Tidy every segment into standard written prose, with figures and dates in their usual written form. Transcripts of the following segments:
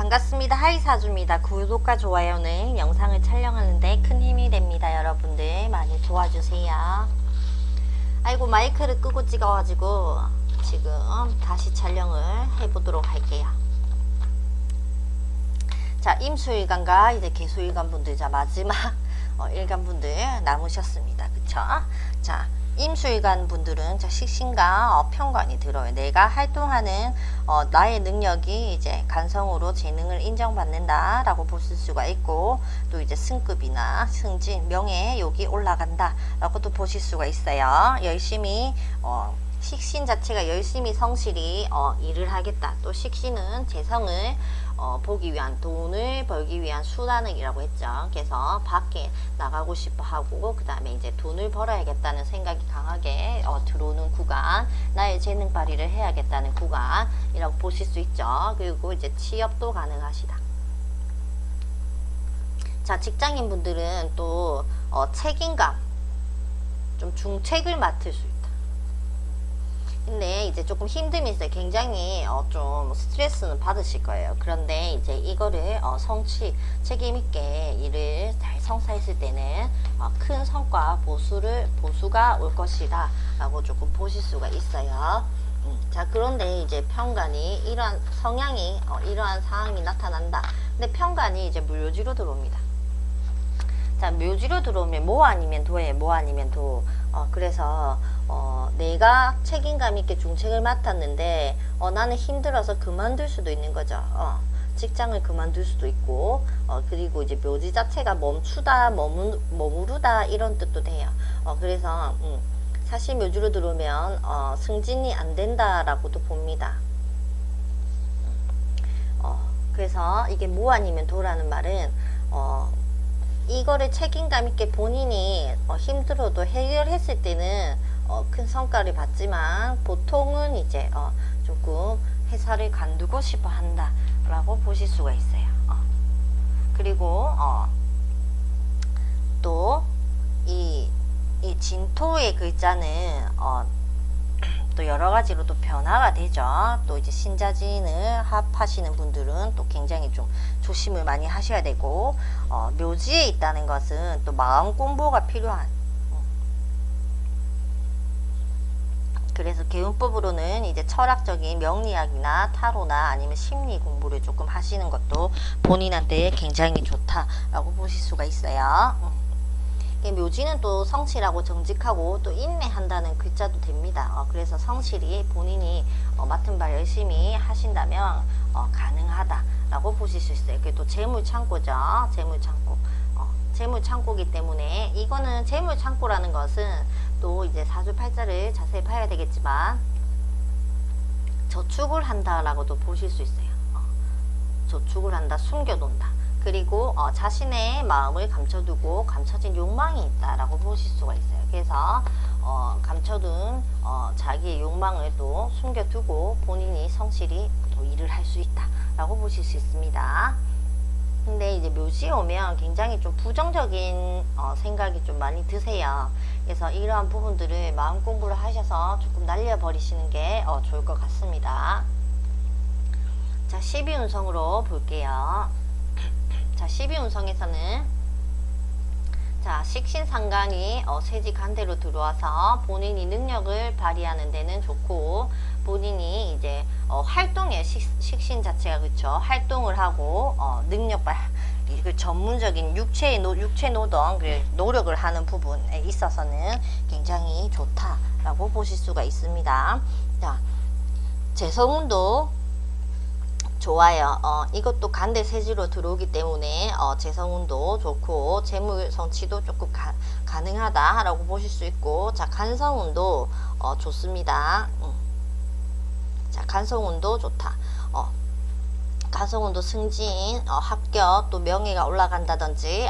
반갑습니다. 하이사주입니다. 구독과 좋아요는 영상을 촬영하는데 큰 힘이 됩니다. 여러분들 많이 도와주세요. 아이고, 마이크를 끄고 찍어가지고 지금 다시 촬영을 해보도록 할게요. 자, 임수일간과 이제 개수일간 분들, 자 마지막 일간 분들 남으셨습니다. 그쵸? 자, 임수일간 분들은 자 식신과 편관이 들어요. 내가 활동하는 나의 능력이 이제 간성으로 재능을 인정받는다 라고 보실 수가 있고, 또 이제 승급이나 승진, 명예 여기 올라간다 라고도 보실 수가 있어요. 열심히 식신 자체가 열심히 성실히 일을 하겠다. 또 식신은 재성을 보기 위한, 돈을 벌기 위한 수단이라고 했죠. 그래서 밖에 나가고 싶어 하고, 그 다음에 이제 돈을 벌어야겠다는 생각이 강하게 들어오는 구간, 나의 재능 발휘를 해야겠다는 구간이라고 보실 수 있죠. 그리고 이제 취업도 가능하시다. 자, 직장인 분들은 또 책임감, 좀 중책을 맡을 수 있다. 근데 이제 조금 힘듦이 있어요. 굉장히 좀 스트레스는 받으실 거예요. 그런데 이제 이거를 성취 책임있게 일을 잘 성사했을 때는 큰 성과 보수가 올 것이다 라고 조금 보실 수가 있어요. 자, 그런데 이제 편관이 이러한 성향이 이러한 상황이 나타난다. 근데 편관이 이제 묘지로 들어옵니다. 자, 묘지로 들어오면 모 아니면 도예요. 모 아니면 도. 그래서 내가 책임감 있게 중책을 맡았는데 나는 힘들어서 그만둘 수도 있는 거죠. 직장을 그만둘 수도 있고, 그리고 이제 묘지 자체가 멈추다, 머무르다 이런 뜻도 돼요. 그래서 사실 묘지로 들어오면 승진이 안 된다라고도 봅니다. 그래서 이게 모 아니면 도라는 말은 이거를 책임감 있게 본인이 힘들어도 해결했을 때는 큰 성과를 받지만, 보통은 이제 조금 회사를 관두고 싶어 한다 라고 보실 수가 있어요. 그리고 또 이 진토의 글자는 또 여러가지로 또 변화가 되죠. 또 이제 신자진을 합하시는 분들은 또 굉장히 좀 조심을 많이 하셔야 되고, 묘지에 있다는 것은 또 마음 공부가 필요한, 그래서 개운법으로는 이제 철학적인 명리학이나 타로나 아니면 심리 공부를 조금 하시는 것도 본인한테 굉장히 좋다라고 보실 수가 있어요. 묘지는 또 성실하고 정직하고 또 인내한다는 글자도 됩니다. 그래서 성실히 본인이 맡은 바 열심히 하신다면 가능하다라고 보실 수 있어요. 그게 또 재물창고죠. 재물창고. 재물창고기 때문에, 이거는 재물창고라는 것은 또 이제 사주팔자를 자세히 봐야 되겠지만 저축을 한다라고도 보실 수 있어요. 저축을 한다, 숨겨둔다. 그리고 자신의 마음을 감춰두고 감춰진 욕망이 있다라고 보실 수가 있어요. 그래서 감춰둔 자기의 욕망을 또 숨겨두고 본인이 성실히 또 일을 할 수 있다라고 보실 수 있습니다. 근데 이제 묘지에 오면 굉장히 좀 부정적인 생각이 좀 많이 드세요. 그래서 이러한 부분들을 마음 공부를 하셔서 조금 날려버리시는 게 좋을 것 같습니다. 자, 12운성으로 볼게요. 자, 12운성에서는 자, 식신상간이 세지 간대로 들어와서 본인이 능력을 발휘하는 데는 좋고, 본인이 이제 활동의 식신 자체가, 그쵸, 활동을 하고 능력 그 전문적인 육체 노동, 노력을 하는 부분에 있어서는 굉장히 좋다라고 보실 수가 있습니다. 자, 재성운도 좋아요. 이것도 간대 세지로 들어오기 때문에 재성운도 좋고, 재물 성취도 조금 가능하다라고 보실 수 있고, 자, 간성운도 좋습니다. 자, 간성운도 좋다. 간성운도 승진, 합격, 또 명예가 올라간다든지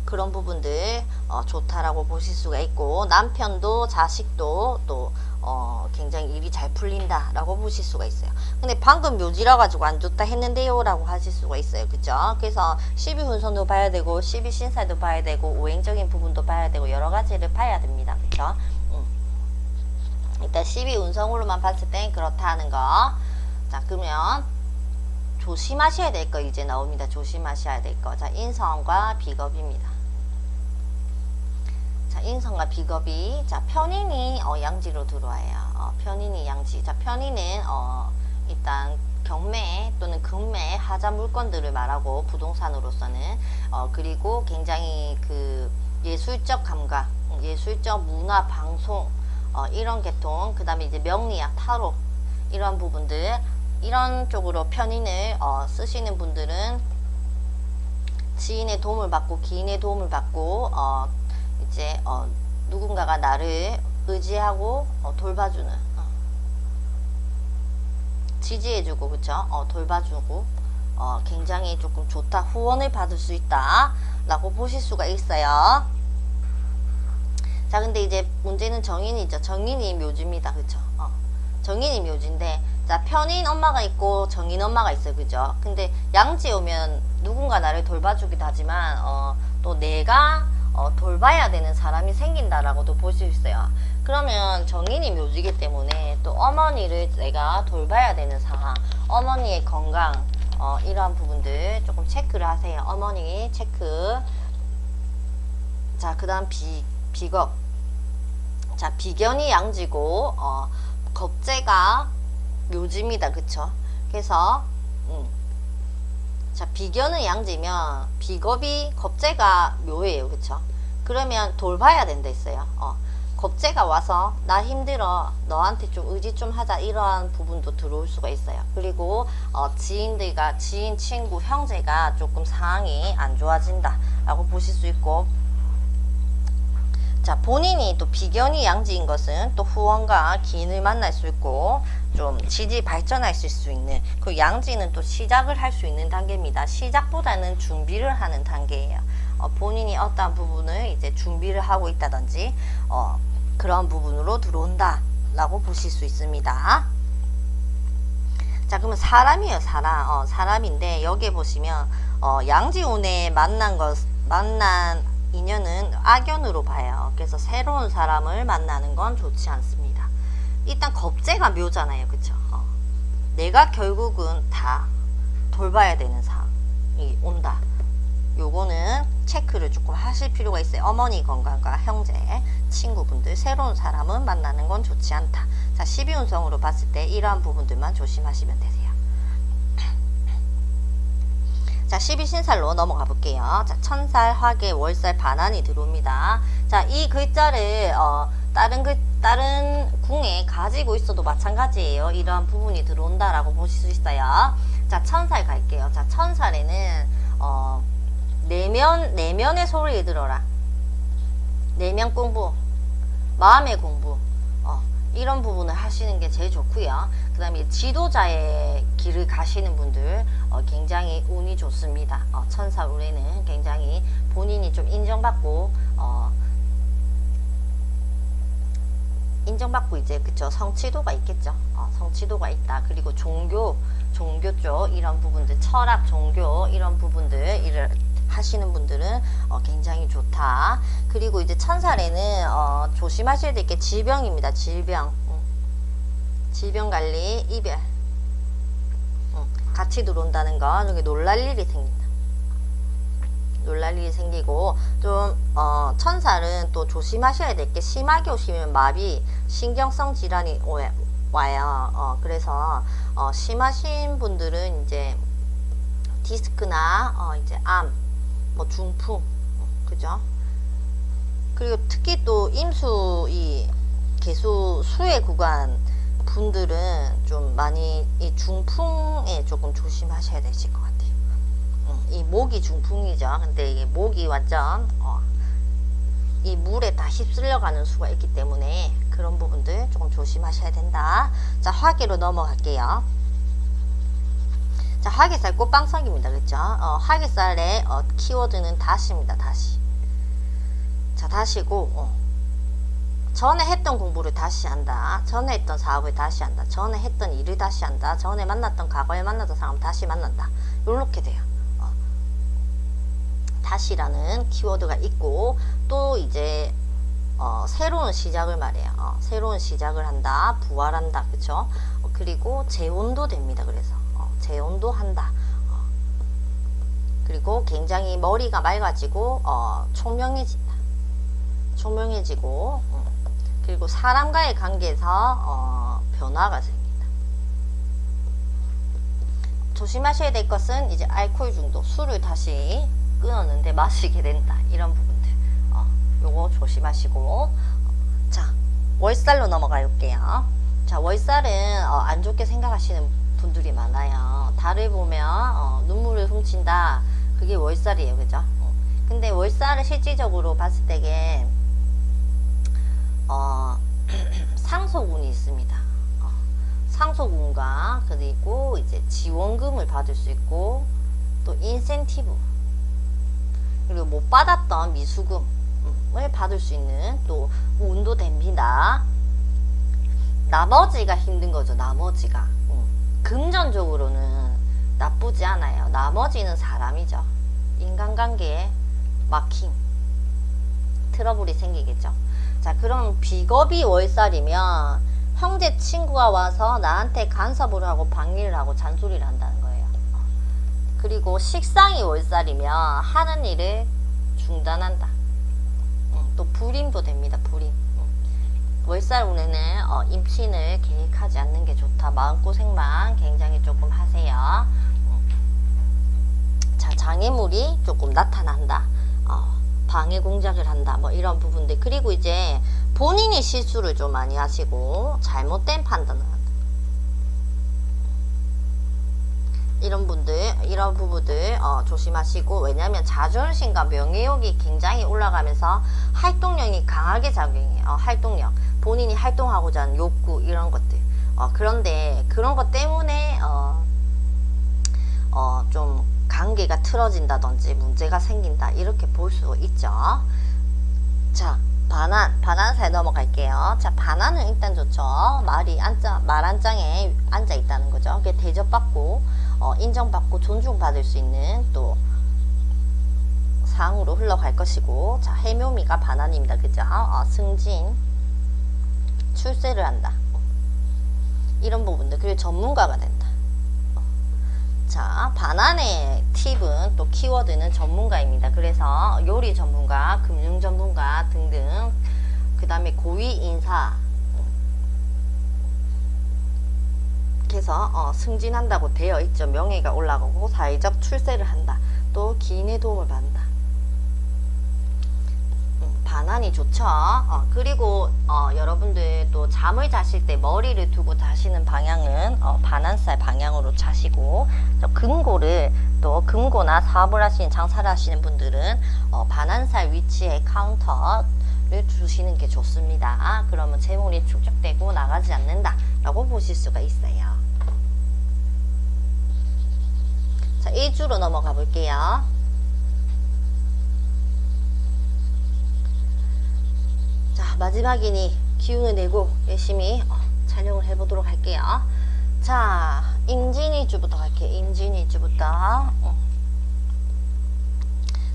그런 부분들 좋다라고 보실 수가 있고, 남편도 자식도 또 굉장히 일이 잘 풀린다 라고 보실 수가 있어요. 근데 방금 묘지라 가지고 안 좋다 했는데요 라고 하실 수가 있어요. 그죠? 그래서 12운선도 봐야 되고 12신살도 봐야 되고 오행적인 부분도 봐야 되고 여러 가지를 봐야 됩니다. 그죠? 일단 12운성으로만 봤을 땐 그렇다 하는 거. 자, 그러면 조심하셔야 될 거 이제 나옵니다. 조심하셔야 될 거. 자, 인성과 비겁입니다. 자, 인성과 비겁이, 자, 편인이 양지로 들어와요. 편인이 양지. 자, 편인은 일단 경매 또는 금매 하자 물건들을 말하고, 부동산으로서는 그리고 굉장히 그 예술적 감각, 예술적 문화 방송, 이런 계통, 그 다음에 이제 명리학, 타로, 이런 부분들, 이런 쪽으로 편인을 쓰시는 분들은 지인의 도움을 받고, 기인의 도움을 받고, 이제 누군가가 나를 의지하고 돌봐주는, 지지해주고, 그쵸? 돌봐주고, 굉장히 조금 좋다, 후원을 받을 수 있다 라고 보실 수가 있어요. 자, 근데 이제 문제는 정인이죠. 정인이 묘지입니다. 그쵸? 정인이 묘지인데, 자, 편인 엄마가 있고 정인 엄마가 있어요. 그죠? 근데 양지에 오면 누군가 나를 돌봐주기도 하지만 또 내가 돌봐야 되는 사람이 생긴다라고도 볼 수 있어요. 그러면 정인이 묘지이기 때문에 또 어머니를 내가 돌봐야 되는 상황, 어머니의 건강, 이러한 부분들 조금 체크를 하세요. 어머니 체크. 자, 그 다음 비겁. 자, 비견이 양지고 겁재가 묘지입니다. 그쵸? 그래서 자, 비견은 양지면 비겁이 겁재가 묘예요. 그쵸? 그러면 돌봐야 된다 했어요. 겁재가 와서 나 힘들어, 너한테 좀 의지 좀 하자, 이러한 부분도 들어올 수가 있어요. 그리고 지인들과 지인, 친구, 형제가 조금 상황이 안 좋아진다 라고 보실 수 있고, 자, 본인이 또 비견이 양지인 것은 또 후원과 기인을 만날 수 있고 좀 지지 발전하실 수 있는, 그 양지는 또 시작을 할 수 있는 단계입니다. 시작보다는 준비를 하는 단계예요. 본인이 어떠한 부분을 이제 준비를 하고 있다든지 그런 부분으로 들어온다 라고 보실 수 있습니다. 자, 그러면 사람이에요. 사람인데 여기에 보시면 양지운에 만난 인연은 악연으로 봐요. 그래서 새로운 사람을 만나는 건 좋지 않습니다. 일단 겁재가 묘잖아요. 그쵸? 내가 결국은 다 돌봐야 되는 상황이 온다. 요거는 체크를 조금 하실 필요가 있어요. 어머니 건강과 형제, 친구분들, 새로운 사람은 만나는 건 좋지 않다. 자, 12운성으로 봤을 때 이러한 부분들만 조심하시면 되세요. 자, 12신살로 넘어가 볼게요. 자, 천살, 화계, 월살, 반환이 들어옵니다. 자, 이 글자를 다른 궁에 가지고 있어도 마찬가지예요. 이러한 부분이 들어온다라고 보실 수 있어요. 자, 천살 갈게요. 자, 천살에는 내면의 소리를 들어라. 내면 공부, 마음의 공부, 이런 부분을 하시는 게 제일 좋고요. 그 다음에 지도자의 길을 가시는 분들 굉장히 운이 좋습니다. 천사운에는 굉장히 본인이 좀 인정받고 이제 그쵸, 성취도가 있겠죠. 성취도가 있다. 그리고 종교 쪽 이런 부분들, 철학, 종교 이런 부분들 일을 하시는 분들은 굉장히 좋다. 그리고 이제 천살에는 조심하셔야 될 게 질병입니다. 질병 관리, 이별 같이 들어온다는 거, 여기 놀랄 일이 생긴다. 놀랄 일이 생기고, 좀 천살은 또 조심하셔야 될 게, 심하게 오시면 마비, 신경성 질환이 와요. 그래서 심하신 분들은 이제 디스크나 이제 암, 뭐 중풍, 그죠? 그리고 특히 또 임수, 이 개수 수의 구간 분들은 좀 많이 이 중풍에 조금 조심하셔야 되실 것 같아요. 이 목이 중풍이죠. 근데 이게 목이 완전 이 물에 다 휩쓸려 가는 수가 있기 때문에 그런 부분들 조금 조심하셔야 된다. 자, 화계로 넘어갈게요. 자, 화계살 꽃방석입니다. 그렇죠? 화계살의 키워드는 다시입니다. 다시. 자, 다시고 전에 했던 공부를 다시 한다. 전에 했던 사업을 다시 한다. 전에 했던 일을 다시 한다. 전에 만났던, 과거에 만났던 사람 다시 만난다. 요렇게 돼요. 다시라는 키워드가 있고, 또 이제 새로운 시작을 말해요. 새로운 시작을 한다. 부활한다. 그쵸? 그리고 재혼도 됩니다. 그래서 재혼도 한다. 그리고 굉장히 머리가 맑아지고 총명해진다. 총명해지고 그리고 사람과의 관계에서 변화가 생긴다. 조심하셔야 될 것은 이제 알코올 중독, 술을 다시 끊었는데 마시게 된다. 이런 부분들 요거 조심하시고 자, 월살로 넘어가 볼게요. 자, 월살은 안 좋게 생각하시는 분들이 많아요. 달을 보면 눈물을 훔친다. 그게 월살이에요. 그죠? 근데 월살을 실질적으로 봤을 때에 상소운이 있습니다. 상소운과 그리고 이제 지원금을 받을 수 있고 또 인센티브 그리고 못 받았던 미수금을 받을 수 있는 또 운도 됩니다. 나머지가 힘든 거죠. 나머지가 금전적으로는 나쁘지 않아요. 나머지는 사람이죠. 인간관계에 막힘, 트러블이 생기겠죠. 자, 그럼 비겁이 월살이면 형제 친구가 와서 나한테 간섭을 하고 방해를 하고 잔소리를 한다는 거예요. 그리고 식상이 월살이면 하는 일을 중단한다. 또 불임도 됩니다. 불임. 월살 운에는 임신을 계획하지 않는 게 좋다. 마음고생만 굉장히 조금 하세요. 자, 장애물이 조금 나타난다. 방해 공작을 한다. 뭐 이런 부분들. 그리고 이제 본인이 실수를 좀 많이 하시고 잘못된 판단을 한다. 이런 분들, 이런 부분들 조심하시고, 왜냐하면 자존심과 명예욕이 굉장히 올라가면서 활동력이 강하게 작용해요. 활동력, 본인이 활동하고자 하는 욕구, 이런 것들. 그런데 그런 것 때문에 좀 관계가 틀어진다든지 문제가 생긴다, 이렇게 볼 수 있죠. 자, 반환사에 넘어갈게요. 자, 반환은 일단 좋죠. 말 한장에 앉아 있다는 거죠. 그게 대접받고 인정받고 존중받을 수 있는 또 상으로 흘러갈 것이고, 자, 해묘미가 반환입니다. 그죠? 승진, 출세를 한다. 이런 부분들. 그리고 전문가가 된다. 자, 반환의 팁은 또 키워드는 전문가입니다. 그래서 요리 전문가, 금융 전문가 등등, 그 다음에 고위 인사, 그래서 승진한다고 되어 있죠. 명예가 올라가고 사회적 출세를 한다. 또 기인의 도움을 받는다. 반환이 좋죠. 그리고 여러분들 또 잠을 자실 때 머리를 두고 자시는 방향은 반환살 방향으로 자시고, 금고를 또 금고나 사업을 하시는, 장사를 하시는 분들은 반환살 위치에 카운터를 두시는 게 좋습니다. 그러면 재물이 축적되고 나가지 않는다 라고 보실 수가 있어요. 자, 일주로 넘어가 볼게요. 자, 마지막이니 기운을 내고 열심히 촬영을 해보도록 할게요. 자, 임진일주부터 갈게요. 임진일주부터.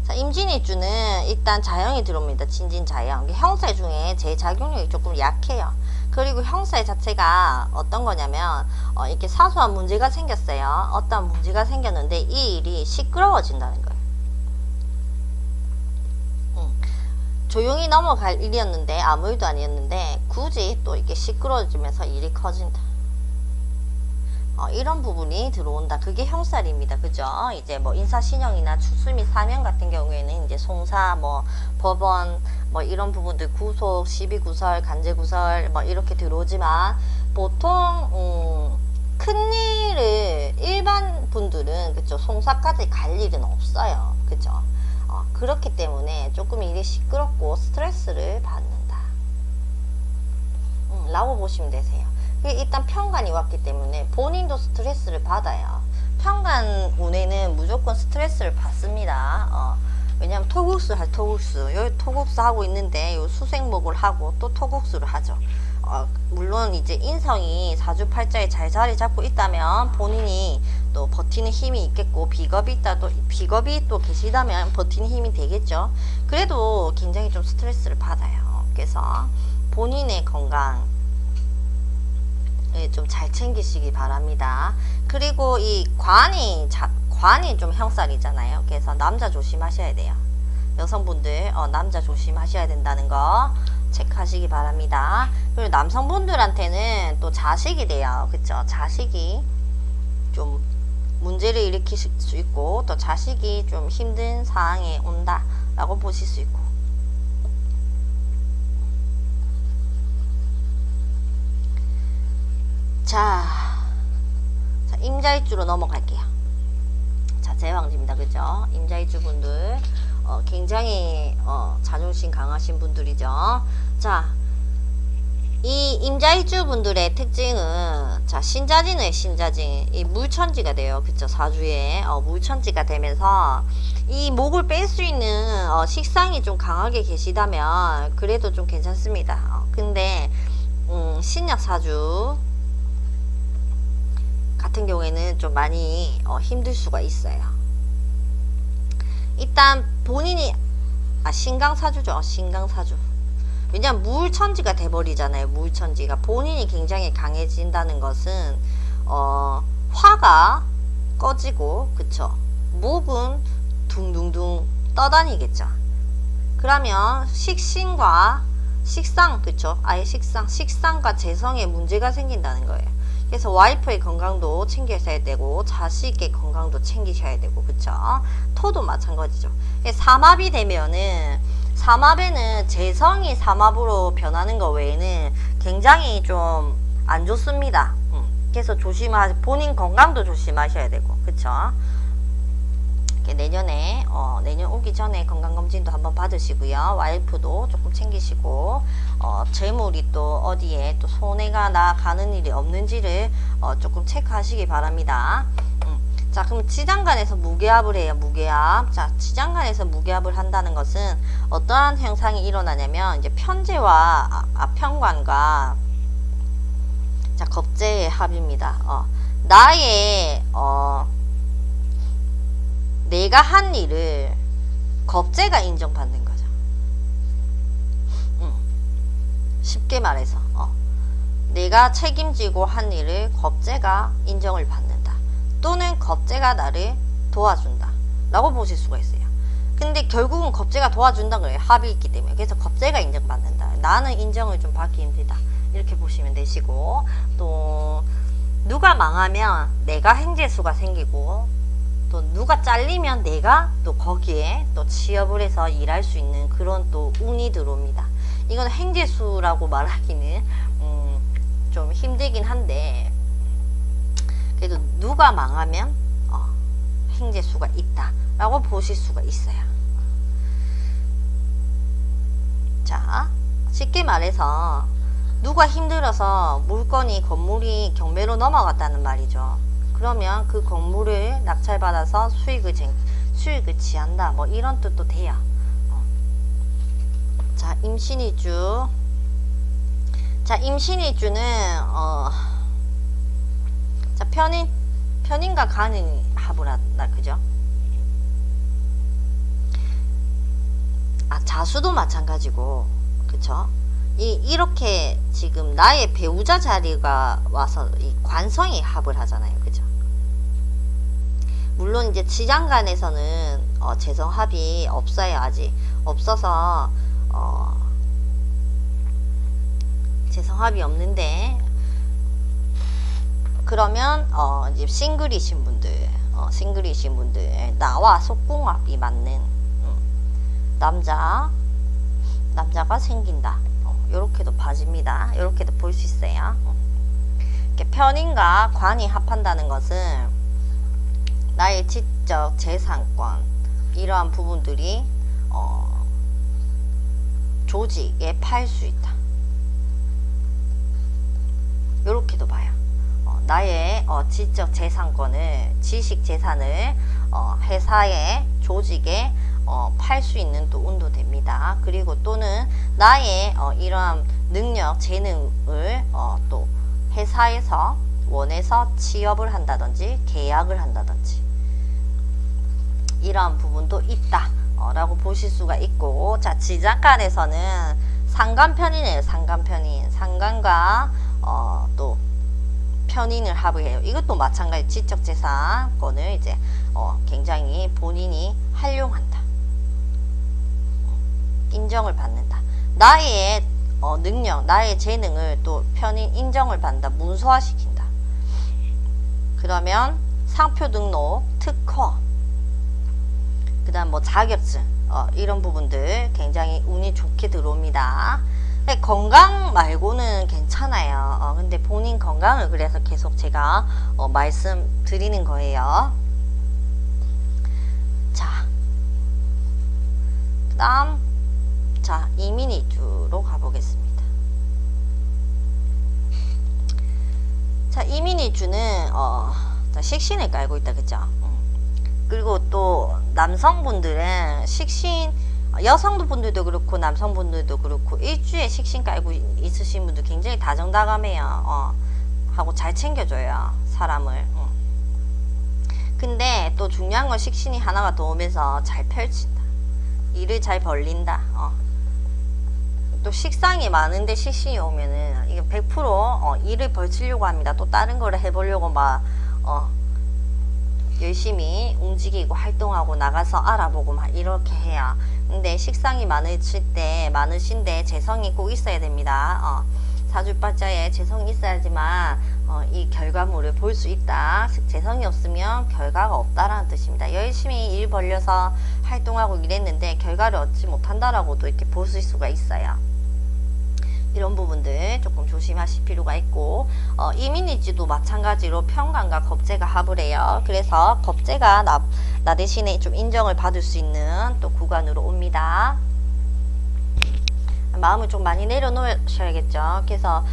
자, 임진일주는 일단 자영이 들어옵니다. 진진자영. 형사 중에 제 작용력이 조금 약해요. 그리고 형사 자체가 어떤 거냐면 이렇게 사소한 문제가 생겼어요. 어떤 문제가 생겼는데 이 일이 시끄러워진다는 거예요. 조용히 넘어갈 일이었는데, 아무 일도 아니었는데 굳이 또 이렇게 시끄러워지면서 일이 커진다. 이런 부분이 들어온다. 그게 형살입니다. 그죠? 이제 뭐 인사신용이나 추수 및 사면 같은 경우에는 이제 송사, 뭐 법원, 뭐 이런 부분들, 구속, 시비구설, 간제구설 뭐 이렇게 들어오지만, 보통 큰일을 일반 분들은, 그쵸, 송사까지 갈 일은 없어요. 그죠? 그렇기 때문에 조금 일이 시끄럽고 스트레스를 받는다 라고 보시면 되세요. 일단 평간이 왔기 때문에 본인도 스트레스를 받아요. 평간 운에는 무조건 스트레스를 받습니다. 왜냐하면 토국수 할 토국수, 여기 토국수 하고 있는데 요 수생목을 하고 또 토국수를 하죠. 물론 이제 인성이 사주팔자에 잘 자리 잡고 있다면 본인이 또 버티는 힘이 있겠고, 비겁이 또 계시다면 버티는 힘이 되겠죠. 그래도 굉장히 좀 스트레스를 받아요. 그래서 본인의 건강 좀 잘 챙기시기 바랍니다. 그리고 이 관이 관이 좀 형살이잖아요. 그래서 남자 조심하셔야 돼요. 여성분들 남자 조심하셔야 된다는 거 체크하시기 바랍니다. 그리고 남성분들한테는 또 자식이 돼요. 그쵸? 자식이 좀 문제를 일으킬 수 있고 또 자식이 좀 힘든 상황에 온다 라고 보실 수 있고, 자 임자일주로 넘어갈게요. 자, 제왕지입니다. 그죠? 임자일주분들 굉장히 자존심 강하신 분들이죠. 자, 이 임자일주 분들의 특징은, 자, 신자진은 신자진, 이 물천지가 돼요. 그쵸? 사주에 물천지가 되면서 이 목을 뺄 수 있는 식상이 좀 강하게 계시다면 그래도 좀 괜찮습니다. 근데 신약 사주 같은 경우에는 좀 많이 힘들 수가 있어요. 일단 본인이 신강사주죠. 신강사주. 왜냐면 물천지가 돼버리잖아요. 물천지가 본인이 굉장히 강해진다는 것은 화가 꺼지고, 그쵸? 목은 둥둥둥 떠다니겠죠. 그러면 식신과 식상, 그쵸? 아예 식상과 재성에 문제가 생긴다는 거예요. 그래서 와이프의 건강도 챙기셔야 되고 자식의 건강도 챙기셔야 되고, 그쵸? 토도 마찬가지죠. 삼합이 되면은, 삼합에는 재성이 삼합으로 변하는 거 외에는 굉장히 좀 안 좋습니다. 그래서 본인 건강도 조심하셔야 되고, 그쵸? 내년에 내년 오기 전에 건강검진도 한번 받으시고요. 와이프도 조금 챙기시고, 재물이 또 어디에 또 손해가 나가는 일이 없는지를 조금 체크하시기 바랍니다. 자, 그럼 지장간에서 무게합을 해요. 무게합. 자, 지장간에서 무게합을 한다는 것은 어떠한 현상이 일어나냐면, 이제 편재와 편관과, 자, 겁재의 합입니다. 나의 내가 한 일을 겁재가 인정받는 거죠. 쉽게 말해서 내가 책임지고 한 일을 겁재가 인정을 받는다. 또는 겁재가 나를 도와준다 라고 보실 수가 있어요. 근데 결국은 겁재가 도와준다 그래요. 합이 있기 때문에. 그래서 겁재가 인정받는다. 나는 인정을 좀 받기 힘들다. 이렇게 보시면 되시고, 또 누가 망하면 내가 행재수가 생기고, 또 누가 잘리면 내가 또 거기에 또 취업을 해서 일할 수 있는 그런 또 운이 들어옵니다. 이건 행재수라고 말하기는 좀 힘들긴 한데, 그래도 누가 망하면 행재수가 있다 라고 보실 수가 있어요. 자, 쉽게 말해서 누가 힘들어서 물건이, 건물이 경매로 넘어갔다는 말이죠. 그러면 그 건물을 낙찰받아서 수익을 취한다, 뭐 이런 뜻도 돼요. 자, 임신일주. 자, 임신일주는 자, 편인과 간이 합을 한다, 그죠? 자수도 마찬가지고, 그쵸? 이렇게 지금 나의 배우자 자리가 와서 이 관성이 합을 하잖아요, 그죠? 물론 이제 지장간에서는 재성합이 없어요. 아직 없어서 재성합이 없는데, 그러면 이제 싱글이신 분들 나와 속궁합이 맞는 남자가 생긴다. 요렇게도 봐집니다. 요렇게도 볼 수 있어요. 이렇게 편인과 관이 합한다는 것은 나의 지적 재산권, 이러한 부분들이 조직에 팔 수 있다. 요렇게도 봐요. 나의 지적 재산권을, 지식 재산을 회사에, 조직에 팔 수 있는 또 운도 됩니다. 그리고 또는 나의 이러한 능력, 재능을 또 회사에서 원해서 취업을 한다든지 계약을 한다든지 이러한 부분도 있다 라고 보실 수가 있고, 자, 지장간에서는 상간편이네요. 상간편인. 상간과 또 편인을 합의해요. 이것도 마찬가지 지적재산권을 이제 굉장히 본인이 활용한다. 인정을 받는다. 나의 능력, 나의 재능을 또 편인 인정을 받는다. 문서화시킨다. 그러면 상표 등록, 특허, 그 다음 뭐 자격증, 이런 부분들 굉장히 운이 좋게 들어옵니다. 근데 건강 말고는 괜찮아요. 근데 본인 건강을 그래서 계속 제가 말씀드리는 거예요. 자, 그 다음, 자, 이민이주로 가보겠습니다. 자, 이민이주는, 식신을 깔고 있다, 그죠? 그리고 또, 남성분들은 식신, 여성분들도 그렇고, 남성분들도 그렇고, 일주에 식신 깔고 있으신 분들 굉장히 다정다감해요. 하고 잘 챙겨줘요, 사람을. 근데 또 중요한 건 식신이 하나가 더 오면서 잘 펼친다. 일을 잘 벌린다. 또 식상이 많은데 식신이 오면은 이게 100% 일을 벌치려고 합니다. 또 다른 거를 해보려고 막 열심히 움직이고 활동하고 나가서 알아보고 막 이렇게 해요. 근데 식상이 많으신데 재성이 꼭 있어야 됩니다. 사주팔자에 재성이 있어야지만 이 결과물을 볼 수 있다. 재성이 없으면 결과가 없다라는 뜻입니다. 열심히 일 벌려서 활동하고 이랬는데 결과를 얻지 못한다라고도 이렇게 보실 수가 있어요. 이런 부분들 조금 조심하실 필요가 있고, 이민일지도 마찬가지로 편관과 겁재가 합을 해요. 그래서 겁재가 나 대신에 좀 인정을 받을 수 있는 또 구간으로 옵니다. 마음을 좀 많이 내려놓으셔야겠죠. 그래서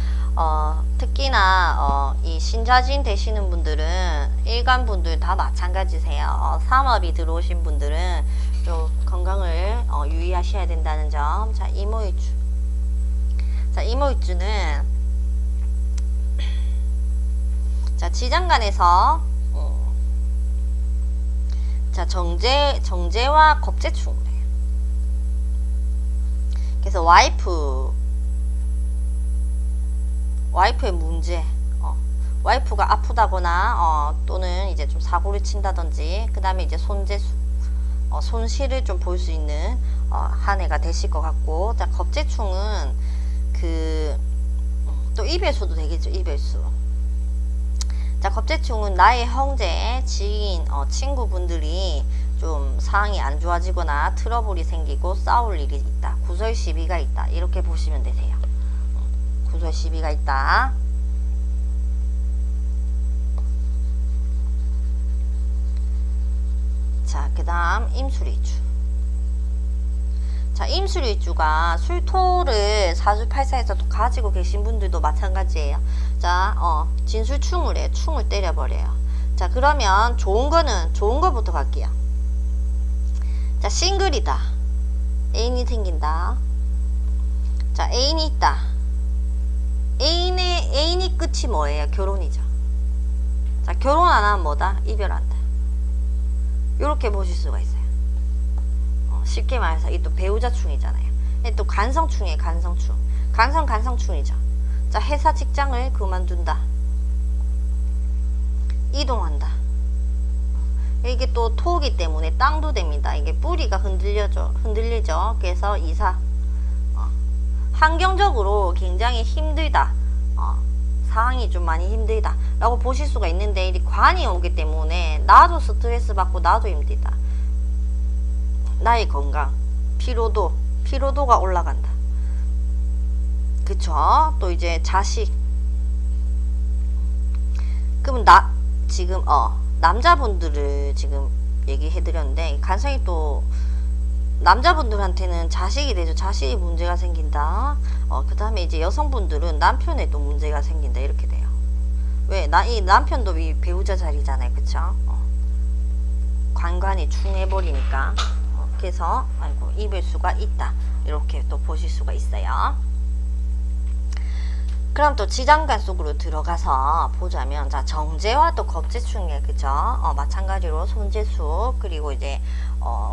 특히나 이 신자진 되시는 분들은 일간분들 다 마찬가지세요. 삼업이 들어오신 분들은 좀 건강을 유의하셔야 된다는 점. 자, 이모일주. 자, 이모일주는 자, 지장간에서 자, 정제와 겁재충을 해요. 그래서 와이프의 문제, 와이프가 아프다거나 또는 이제 좀 사고를 친다든지, 그 다음에 이제 손실을 좀 볼 수 있는 한 해가 되실 것 같고, 자, 겁재충은 또 이별수도 되겠죠. 이별수. 자, 겁재충은 나의 형제, 지인, 친구분들이 좀 상황이 안 좋아지거나 트러블이 생기고 싸울 일이 있다. 구설 시비가 있다. 이렇게 보시면 되세요. 구설 시비가 있다. 자, 그 다음 임술일주. 자, 임술일주가 술토를 사주팔사에서 또 가지고 계신 분들도 마찬가지예요. 자, 진술충을 해요. 충을 때려버려요. 자, 그러면 좋은 거부터 갈게요. 자, 싱글이다. 애인이 생긴다. 자, 애인이 있다. 애인이 끝이 뭐예요? 결혼이죠. 자, 결혼 안 하면 뭐다? 이별한다. 요렇게 보실 수가 있어요. 쉽게 말해서 이 또 배우자충이잖아요. 또 간성충이에요. 간성충. 간성충이죠. 자, 회사 직장을 그만둔다. 이동한다. 이게 또 토기 때문에 땅도 됩니다. 이게 뿌리가 흔들리죠. 그래서 이사. 환경적으로 굉장히 힘들다. 상황이 좀 많이 힘들다 라고 보실 수가 있는데, 이 관이 오기 때문에 나도 스트레스 받고 나도 힘들다. 나의 건강, 피로도가 올라간다. 그쵸? 또 이제 자식. 그럼 지금 남자분들을 지금 얘기해드렸는데, 간성이 또 남자분들한테는 자식이 되죠. 자식이 문제가 생긴다. 그 다음에 이제 여성분들은 남편에 또 문제가 생긴다. 이렇게 돼요. 왜? 이 남편도 이 배우자 자리잖아요. 그쵸? 관관이 충해버리니까. 그래서 이별수가 있다. 이렇게 또 보실 수가 있어요. 그럼 또 지장간 속으로 들어가서 보자면, 자, 정제와 또 겁재충에, 그죠? 마찬가지로 손재수, 그리고 이제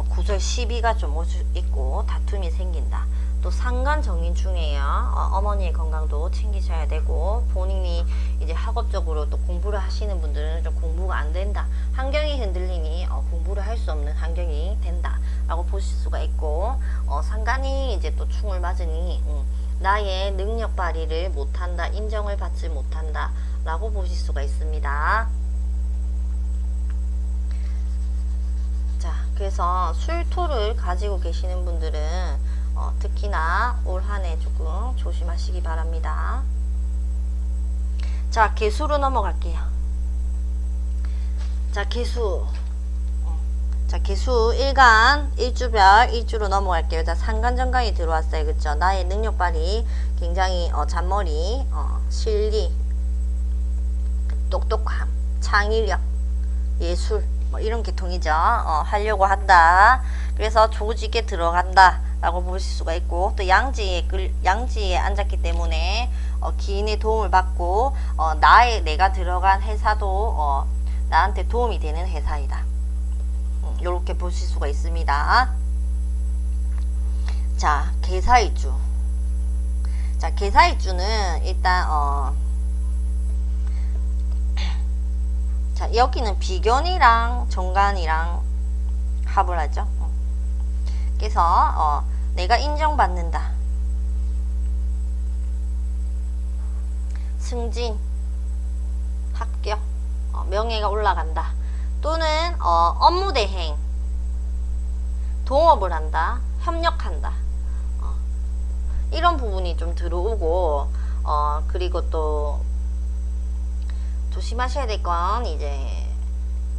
구설 시비가 좀 올 수 있고 다툼이 생긴다. 또 상간정인 중에요. 어머니의 건강도 챙기셔야 되고, 본인이 이제 학업적으로 또 공부를 하시는 분들은 좀 공부가 안 된다. 환경이 흔들리니 공부를 할 수 없는 환경이 된다라고 보실 수가 있고, 상간이 이제 또 충을 맞으니 나의 능력 발휘를 못한다, 인정을 받지 못한다 라고 보실 수가 있습니다. 자, 그래서 술토를 가지고 계시는 분들은 특히나 올 한 해 조금 조심하시기 바랍니다. 자, 개수로 넘어갈게요. 자, 개수. 자, 개수 일간, 일주별, 일주로 넘어갈게요. 자, 상간정강이 들어왔어요. 그쵸? 나의 능력 발휘, 굉장히, 잔머리, 실리, 똑똑함, 창의력, 예술, 뭐 이런 계통이죠. 하려고 한다. 그래서 조직에 들어간다. 라고 보실 수가 있고, 또 양지에 앉았기 때문에, 기인의 도움을 받고, 내가 들어간 회사도, 나한테 도움이 되는 회사이다. 요렇게 보실 수가 있습니다. 자, 개사일주. 자, 개사일주는 일단 자, 여기는 비견이랑 정관이랑 합을 하죠. 그래서 내가 인정받는다, 승진, 합격, 명예가 올라간다, 또는 업무 대행, 동업을 한다, 협력한다, 이런 부분이 좀 들어오고, 그리고 또 조심하셔야 될 건 이제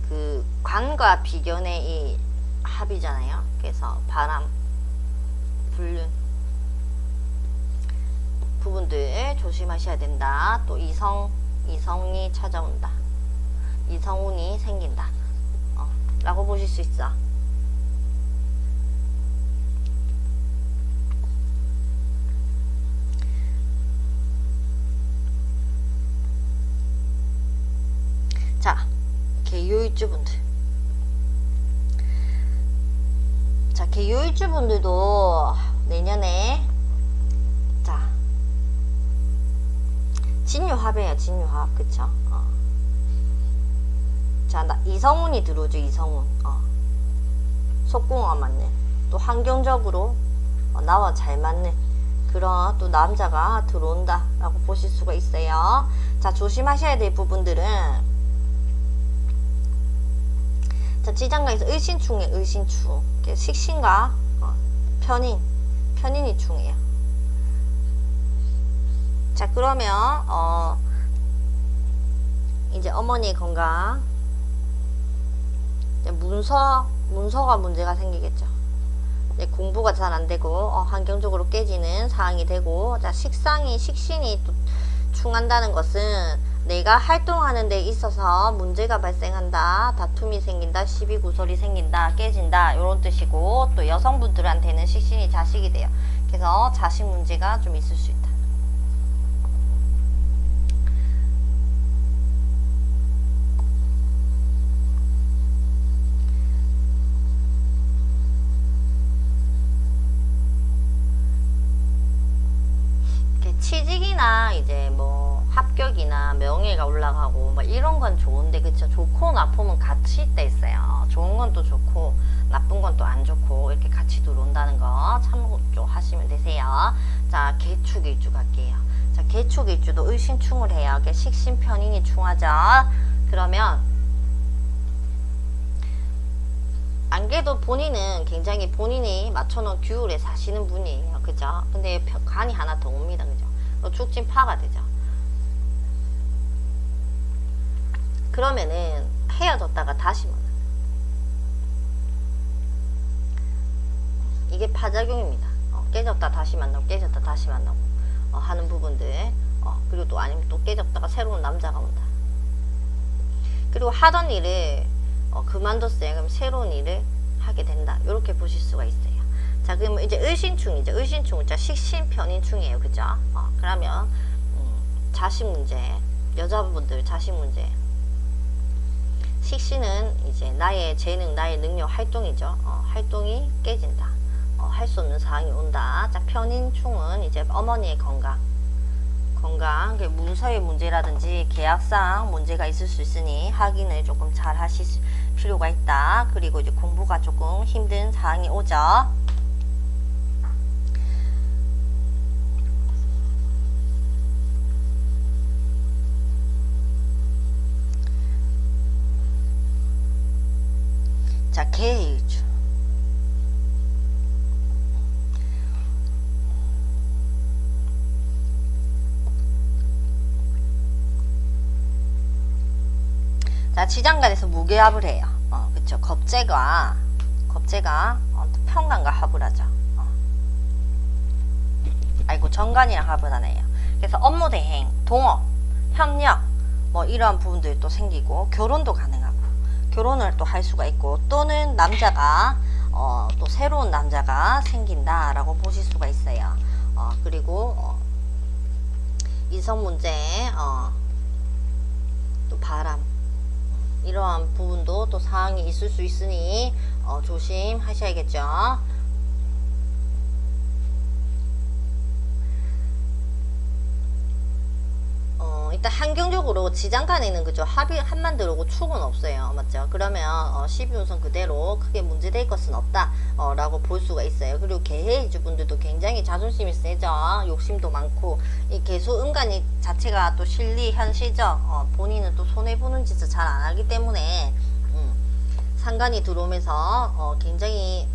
그 관과 비견의 이 합이잖아요. 그래서 바람, 불륜 부분들 조심하셔야 된다. 또 이성이 찾아온다, 이성운이 생긴다 라고 보실 수 있어. 자, 개요일주분들. 자, 개요일주분들도 내년에 자, 진유합이에요. 진유합. 그쵸? 자, 이성운이 들어오죠. 이성운. 속궁합 맞네. 또 환경적으로 나와 잘 맞는 그런 또 남자가 들어온다 라고 보실 수가 있어요. 자, 조심하셔야 될 부분들은, 자, 지장간에서 을신충이에요. 을신충. 식신과 편인이 충이에요. 자, 그러면 이제 어머니의 건강, 문서가 문제가 생기겠죠. 이제 공부가 잘 안되고 환경적으로 깨지는 상황이 되고, 자, 식신이 또 충한다는 것은 내가 활동하는 데 있어서 문제가 발생한다, 다툼이 생긴다, 시비구설이 생긴다, 깨진다, 이런 뜻이고, 또 여성분들한테는 식신이 자식이 돼요. 그래서 자식 문제가 좀 있을 수 있다. 취직이나 이제 뭐 합격이나 명예가 올라가고 뭐 이런 건 좋은데, 그쵸? 좋고 나쁨은 같이 있다 있어요. 좋은 건 또 좋고 나쁜 건 또 안 좋고 이렇게 같이 들어온다는 거 참고 좀 하시면 되세요. 자, 개축일주 갈게요. 자, 개축일주도 을신충을 해요. 식신편인이 충하죠. 그러면 안 그래도 본인은 굉장히 본인이 맞춰놓은 규율에 사시는 분이에요. 그죠? 근데 간이 하나 더 옵니다. 그죠? 축진파가 되죠. 그러면은 헤어졌다가 다시 만나. 이게 파작용입니다. 깨졌다 다시 만나고, 깨졌다 다시 만나고 하는 부분들. 그리고 또 아니면 또 깨졌다가 새로운 남자가 온다. 그리고 하던 일을 그만뒀어요. 그럼 새로운 일을 하게 된다. 이렇게 보실 수가 있어요. 자, 그러면 이제 을신충이죠. 을신충은 식신편인충이에요. 그죠? 그러면 자식 문제, 여자분들 자식 문제. 식신은 이제 나의 재능, 나의 능력, 활동이죠. 활동이 깨진다. 할 수 없는 상황이 온다. 자, 편인충은 이제 어머니의 건강, 건강, 문서의 문제라든지 계약상 문제가 있을 수 있으니 확인을 조금 잘 하실 필요가 있다. 그리고 이제 공부가 조금 힘든 상황이 오죠. 자, 개일주. 자, 지장간에서 무게합을 해요. 그쵸. 겁재가 편간과 합을 하죠. 아이고, 정간이랑 합을 하네요. 그래서 업무 대행, 동업, 협력, 뭐 이러한 부분들도 생기고, 결혼도 가능하고, 결혼을 또 할 수가 있고, 또는 남자가 또 새로운 남자가 생긴다라고 보실 수가 있어요. 그리고 이성 문제, 또 바람, 이러한 부분도 또 사항이 있을 수 있으니 조심하셔야겠죠. 일단 한경적으로 지장간에는 그죠, 합만 들어오고 축은 없어요. 맞죠? 그러면 12운선 그대로 크게 문제될 것은 없다 라고 볼 수가 있어요. 그리고 개해일주 분들도 굉장히 자존심이 세죠. 욕심도 많고, 이 개수음간이 자체가 또 실리 현실적, 본인은 또 손해보는 짓을 잘 안 하기 때문에 상간이 들어오면서 굉장히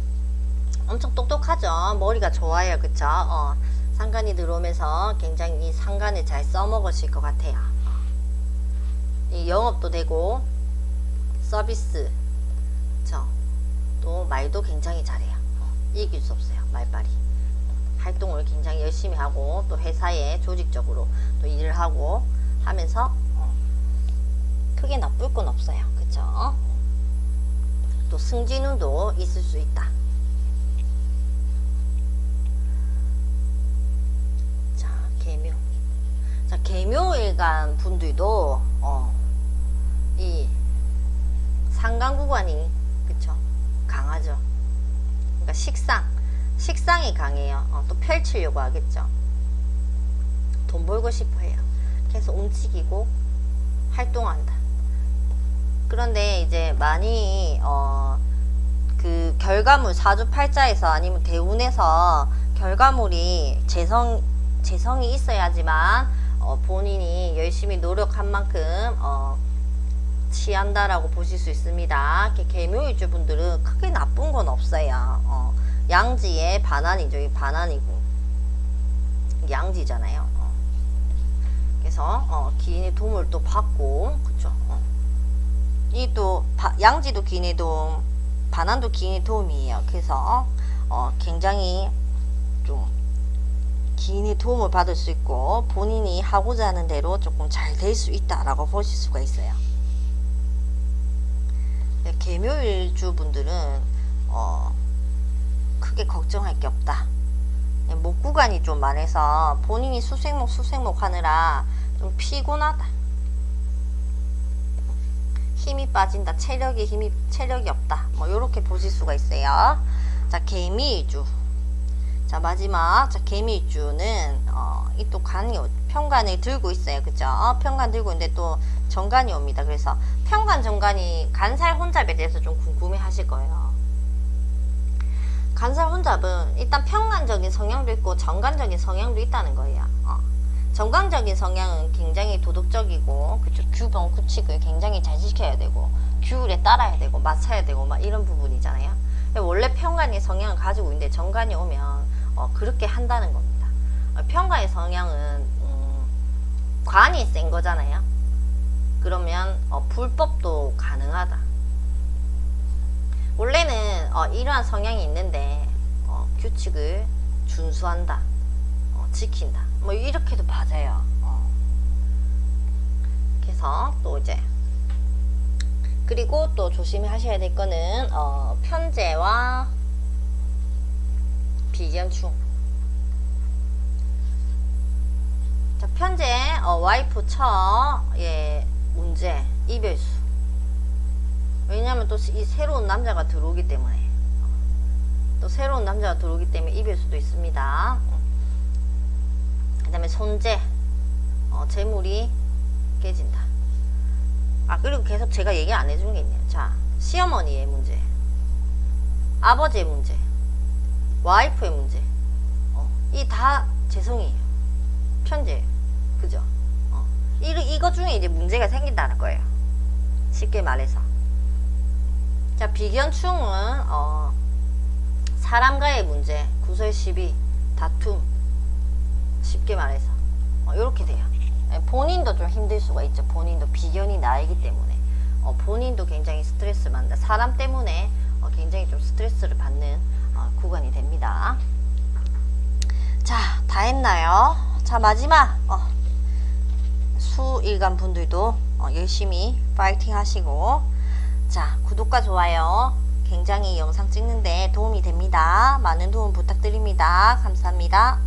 엄청 똑똑하죠. 머리가 좋아요. 그쵸? 상간이 들어오면서 굉장히 이 상간을 잘 써먹으실 것 같아요. 이 영업도 되고 서비스, 또 말도 굉장히 잘해요. 이길 수 없어요. 말빨이. 활동을 굉장히 열심히 하고, 또 회사에 조직적으로 또 일을 하고 하면서 크게 나쁠 건 없어요. 그쵸? 또 승진운도 있을 수 있다. 개묘. 자, 개묘일간 분들도 이 상간구간이 그쵸, 강하죠. 그러니까 식상이 강해요. 또 펼치려고 하겠죠. 돈 벌고 싶어 해요. 계속 움직이고 활동한다. 그런데 이제 많이 그 결과물 사주팔자에서 아니면 대운에서 결과물이 재성이 있어야지만 본인이 열심히 노력한 만큼 취한다라고 보실 수 있습니다. 개묘일주 분들은 크게 나쁜 건 없어요. 양지의 반환이죠. 이 반환이고 양지잖아요. 그래서 기인의 도움을 또 받고, 그쵸? 이 또 양지도 기인의 도움, 반환도 기인의 도움이에요. 그래서 굉장히 좀 기인의 도움을 받을 수 있고, 본인이 하고자 하는 대로 조금 잘 될 수 있다라고 보실 수가 있어요. 개묘일주 분들은 크게 걱정할 게 없다. 목구간이 좀 많아서 본인이 수생목 하느라 좀 피곤하다. 힘이 빠진다. 체력이 없다. 뭐 요렇게 보실 수가 있어요. 자, 개미일주. 자, 마지막, 자, 개미일주는 이 또 편간을 들고 있어요. 그죠? 편간 들고 있는데 또 정간이 옵니다. 그래서 편간 정간이 간살 혼잡에 대해서 좀 궁금해 하실 거예요. 간살 혼잡은 일단 편간적인 성향도 있고 정간적인 성향도 있다는 거예요. 정간적인 성향은 굉장히 도덕적이고, 그쵸? 규범 규칙을 굉장히 잘 지켜야 되고, 규율에 따라야 되고, 맞춰야 되고, 막 이런 부분이잖아요. 원래 편간의 성향을 가지고 있는데 정간이 오면 그렇게 한다는 겁니다. 편간의 성향은 관이 센 거잖아요. 그러면 불법도 가능하다. 원래는 이러한 성향이 있는데 규칙을 준수한다, 지킨다, 뭐 이렇게도 맞아요. 그래서 또 이제 그리고 또 조심히 하셔야 될 거는 편재와 비견충. 자, 편재 와이프 처의 문제, 이별수. 왜냐하면 또 이 새로운 남자가 들어오기 때문에, 이별 수도 있습니다. 그 다음에 손재, 재물이 깨진다. 그리고 계속 제가 얘기 안 해준 게 있네요. 자, 시어머니의 문제, 아버지의 문제, 와이프의 문제, 이 다 재성이에요. 편재예요. 그죠? 이거 중에 이제 문제가 생긴다는 거예요. 쉽게 말해서. 자, 비견충은 사람과의 문제, 구설시비, 다툼, 쉽게 말해서 이렇게 돼요. 본인도 좀 힘들 수가 있죠. 본인도 비견이 나이기 때문에 본인도 굉장히 스트레스를 받는다. 사람 때문에 굉장히 좀 스트레스를 받는 구간이 됩니다. 자, 다 했나요? 자, 마지막 수일간 분들도 열심히 파이팅 하시고, 자, 구독과 좋아요 굉장히 영상 찍는데 도움이 됩니다. 많은 도움 부탁드립니다. 감사합니다.